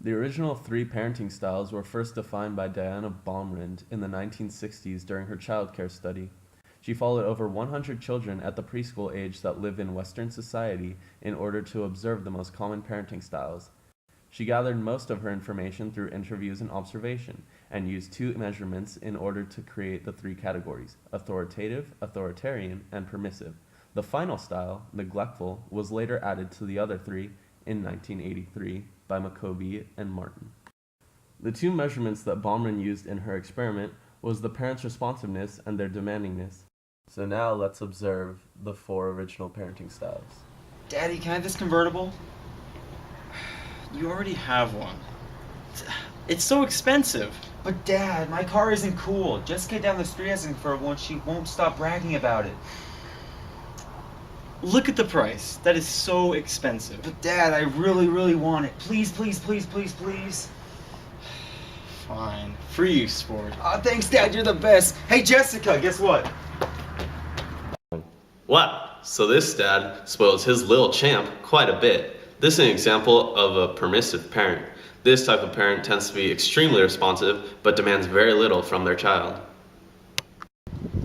The original three parenting styles were first defined by Diana Baumrind in the 1960s during her childcare study. She followed over 100 children at the preschool age that live in Western society in order to observe the most common parenting styles. She gathered most of her information through interviews and observation, and used two measurements in order to create the three categories: authoritative, authoritarian, and permissive. The final style, neglectful, was later added to the other three in 1983 by McCovey and Martin. The two measurements that Baumrind used in her experiment was the parents' responsiveness and their demandingness. So now let's observe the four original parenting styles. Daddy, can I have this convertible? You already have one. It's so expensive. But Dad, my car isn't cool. Jessica down the street asking for one. She won't stop bragging about it. Look at the price. That is so expensive. But Dad, I really, really want it. Please, please, please, please, please. Fine. For you, sport. Thanks, Dad. You're the best. Hey, Jessica, guess what? Wow, so this dad spoils his little champ quite a bit. This is an example of a permissive parent. This type of parent tends to be extremely responsive, but demands very little from their child.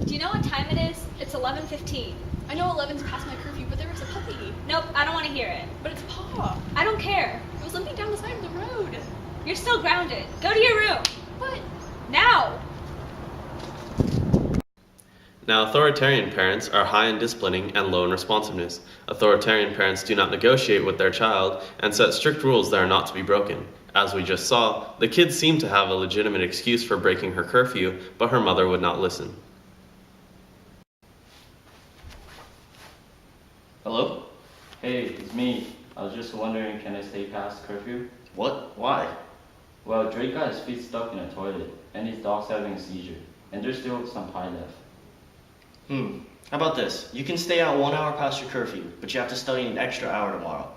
Do you know what time it is? It's 11:15. I know 11's past my curfew, but there was a puppy. Nope, I don't want to hear it. But it's Paw. I don't care. It was limping down the side of the road. You're still grounded. Go to your room. But now. Now, authoritarian parents are high in disciplining and low in responsiveness. Authoritarian parents do not negotiate with their child and set strict rules that are not to be broken. As we just saw, the kid seemed to have a legitimate excuse for breaking her curfew, but her mother would not listen. Hello? Hey, it's me. I was just wondering, can I stay past curfew? What? Why? Well, Drake got his feet stuck in a toilet, and his dog's having a seizure, and there's still some pie left. How about this? You can stay out 1 hour past your curfew, but you have to study an extra hour tomorrow.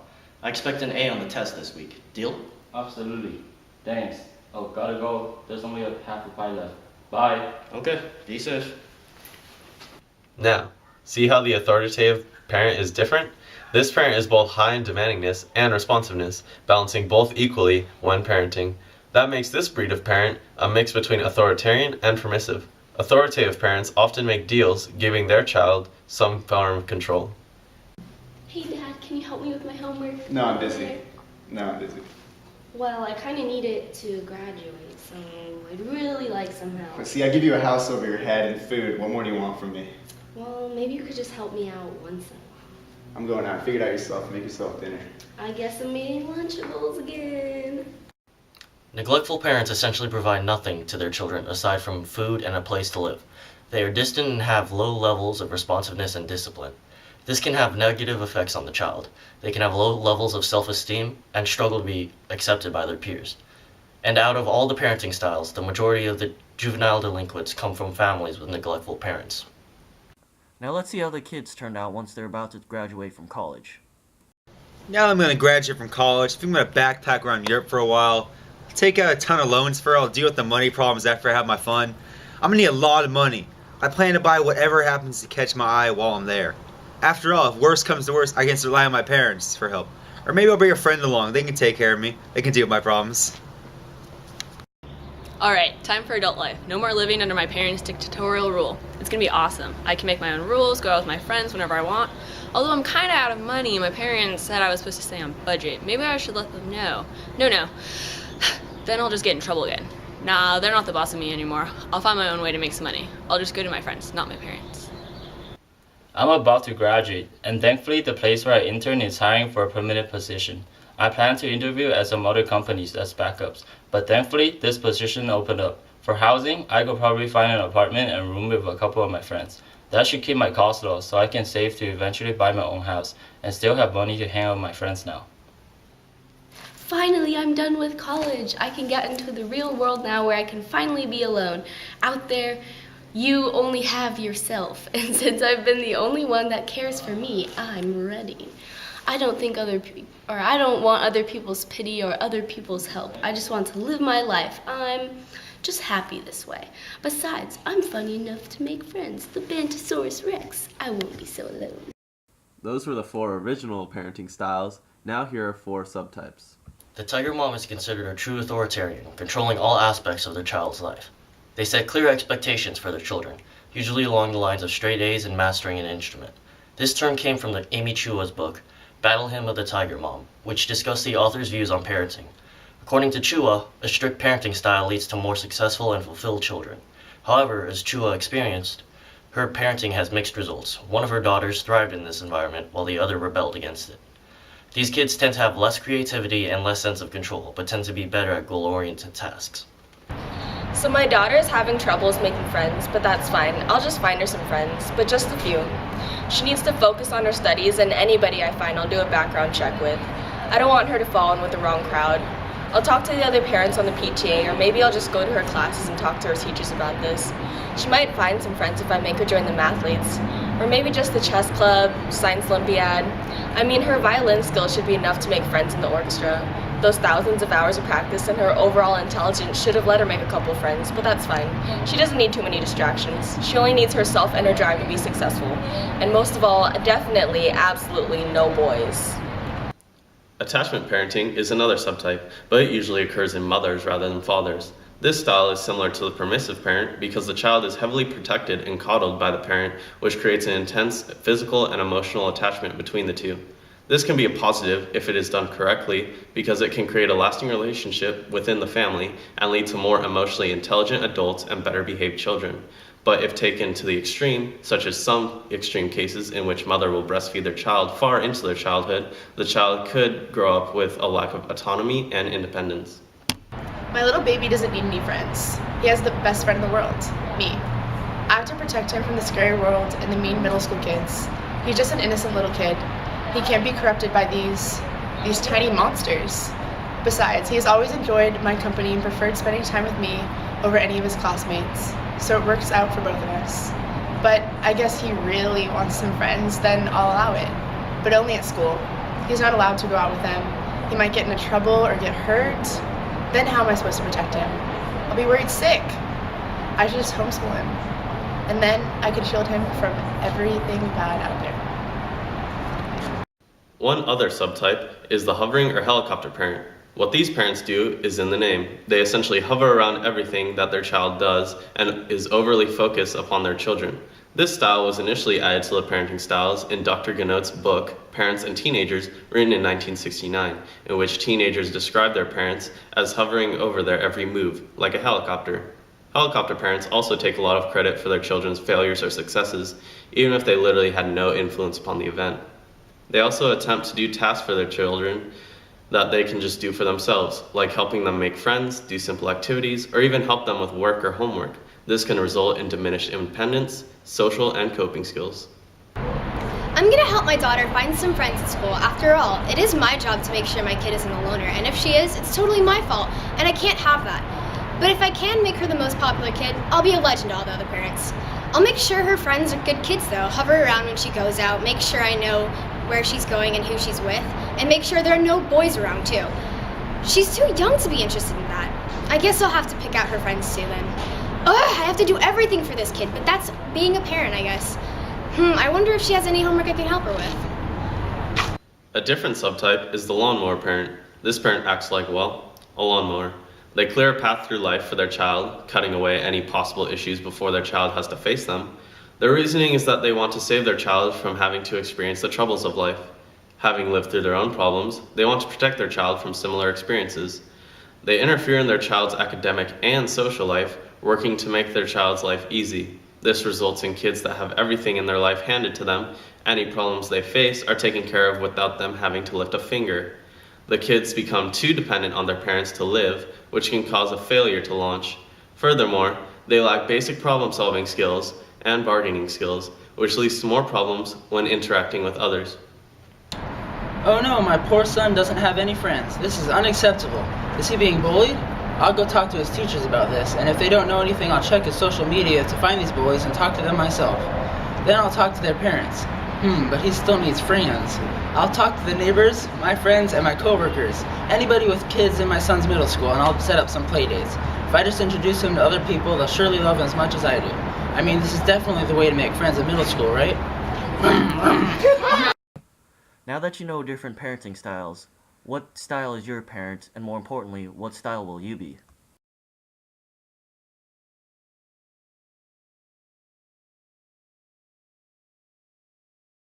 I expect an A on the test this week. Deal? Absolutely. Thanks. Oh, gotta go. There's only a half a pie left. Bye. Okay, be safe. Now, see how the authoritative parent is different? This parent is both high in demandingness and responsiveness, balancing both equally when parenting. That makes this breed of parent a mix between authoritarian and permissive. Authoritative parents often make deals, giving their child some form of control. Hey Dad, can you help me with my homework? No, I'm busy. Well, I kind of need it to graduate, so I'd really like some help. See, I give you a house over your head and food. What more do you want from me? Well, maybe you could just help me out once in a while. I'm going out. Figure it out yourself. Make yourself dinner. I guess I'm eating Lunchables again. Neglectful parents essentially provide nothing to their children aside from food and a place to live. They are distant and have low levels of responsiveness and discipline. This can have negative effects on the child. They can have low levels of self-esteem and struggle to be accepted by their peers. And out of all the parenting styles, the majority of the juvenile delinquents come from families with neglectful parents. Now let's see how the kids turned out once they're about to graduate from college. Now I'm going to graduate from college. I think I'm going to backpack around Europe for a while. Take out a ton of loans for it. I'll deal with the money problems after I have my fun. I'm going to need a lot of money. I plan to buy whatever happens to catch my eye while I'm there. After all, if worst comes to worst, I can rely on my parents for help. Or maybe I'll bring a friend along. They can take care of me. They can deal with my problems. Alright, time for adult life. No more living under my parents' dictatorial rule. It's gonna be awesome. I can make my own rules, go out with my friends whenever I want. Although I'm kinda out of money, my parents said I was supposed to stay on budget. Maybe I should let them know. No. Then I'll just get in trouble again. Nah, they're not the boss of me anymore. I'll find my own way to make some money. I'll just go to my friends, not my parents. I'm about to graduate, and thankfully the place where I intern is hiring for a permanent position. I plan to interview at some other companies as backups, but thankfully this position opened up. For housing, I could probably find an apartment and room with a couple of my friends. That should keep my costs low so I can save to eventually buy my own house and still have money to hang out with my friends now. Finally, I'm done with college. I can get into the real world now where I can finally be alone. Out there, you only have yourself. And since I've been the only one that cares for me, I'm ready. I don't want other people's pity or other people's help. I just want to live my life. I'm just happy this way. Besides, I'm funny enough to make friends. The Bantosaurus Rex. I won't be so alone. Those were the four original parenting styles. Now here are four subtypes. The tiger mom is considered a true authoritarian, controlling all aspects of their child's life. They set clear expectations for their children, usually along the lines of straight A's and mastering an instrument. This term came from the Amy Chua's book, Battle Hymn of the Tiger Mom, which discussed the author's views on parenting. According to Chua, a strict parenting style leads to more successful and fulfilled children. However, as Chua experienced, her parenting has mixed results. One of her daughters thrived in this environment, while the other rebelled against it. These kids tend to have less creativity and less sense of control, but tend to be better at goal-oriented tasks. So my daughter's having troubles making friends, but that's fine. I'll just find her some friends, but just a few. She needs to focus on her studies, and anybody I find I'll do a background check with. I don't want her to fall in with the wrong crowd. I'll talk to the other parents on the PTA, or maybe I'll just go to her classes and talk to her teachers about this. She might find some friends if I make her join the mathletes, or maybe just the chess club, science olympiad. I mean, her violin skills should be enough to make friends in the orchestra. Those thousands of hours of practice and her overall intelligence should have let her make a couple friends, but that's fine. She doesn't need too many distractions. She only needs herself and her drive to be successful. And most of all, definitely, absolutely no boys. Attachment parenting is another subtype, but it usually occurs in mothers rather than fathers. This style is similar to the permissive parent because the child is heavily protected and coddled by the parent, which creates an intense physical and emotional attachment between the two. This can be a positive if it is done correctly because it can create a lasting relationship within the family and lead to more emotionally intelligent adults and better behaved children. But if taken to the extreme, such as some extreme cases in which mother will breastfeed their child far into their childhood, the child could grow up with a lack of autonomy and independence. My little baby doesn't need any friends. He has the best friend in the world, me. I have to protect him from the scary world and the mean middle school kids. He's just an innocent little kid. He can't be corrupted by these tiny monsters. Besides, he has always enjoyed my company and preferred spending time with me over any of his classmates. So it works out for both of us. But I guess he really wants some friends, then I'll allow it. But only at school. He's not allowed to go out with them. He might get into trouble or get hurt. Then how am I supposed to protect him? I'll be worried sick. I should just homeschool him. And then I could shield him from everything bad out there. One other subtype is the hovering or helicopter parent. What these parents do is in the name. They essentially hover around everything that their child does and is overly focused upon their children. This style was initially added to the parenting styles in Dr. Ganot's book, Parents and Teenagers, written in 1969, in which teenagers describe their parents as hovering over their every move, like a helicopter. Helicopter parents also take a lot of credit for their children's failures or successes, even if they literally had no influence upon the event. They also attempt to do tasks for their children that they can just do for themselves, like helping them make friends, do simple activities, or even help them with work or homework. This can result in diminished independence, social, and coping skills. I'm gonna help my daughter find some friends at school. After all, it is my job to make sure my kid isn't a loner, and if she is, it's totally my fault, and I can't have that. But if I can make her the most popular kid, I'll be a legend to all the other parents. I'll make sure her friends are good kids though, hover around when she goes out, make sure I know where she's going and who she's with, and make sure there are no boys around too. She's too young to be interested in that. I guess I'll have to pick out her friends too then. Ugh, I have to do everything for this kid, but that's being a parent, I guess. I wonder if she has any homework I can help her with. A different subtype is the lawnmower parent. This parent acts like, well, a lawnmower. They clear a path through life for their child, cutting away any possible issues before their child has to face them. Their reasoning is that they want to save their child from having to experience the troubles of life. Having lived through their own problems, they want to protect their child from similar experiences. They interfere in their child's academic and social life, working to make their child's life easy. This results in kids that have everything in their life handed to them. Any problems they face are taken care of without them having to lift a finger. The kids become too dependent on their parents to live, which can cause a failure to launch. Furthermore, they lack basic problem-solving skills and bargaining skills, which leads to more problems when interacting with others. Oh no, my poor son doesn't have any friends. This is unacceptable. Is he being bullied? I'll go talk to his teachers about this, and if they don't know anything, I'll check his social media to find these bullies and talk to them myself. Then I'll talk to their parents. But he still needs friends. I'll talk to the neighbors, my friends, and my coworkers. Anybody with kids in my son's middle school, and I'll set up some play dates. If I just introduce him to other people, they'll surely love him as much as I do. I mean, this is definitely the way to make friends at middle school, right? Now that you know different parenting styles, What style is your parent, and more importantly, what style will you be?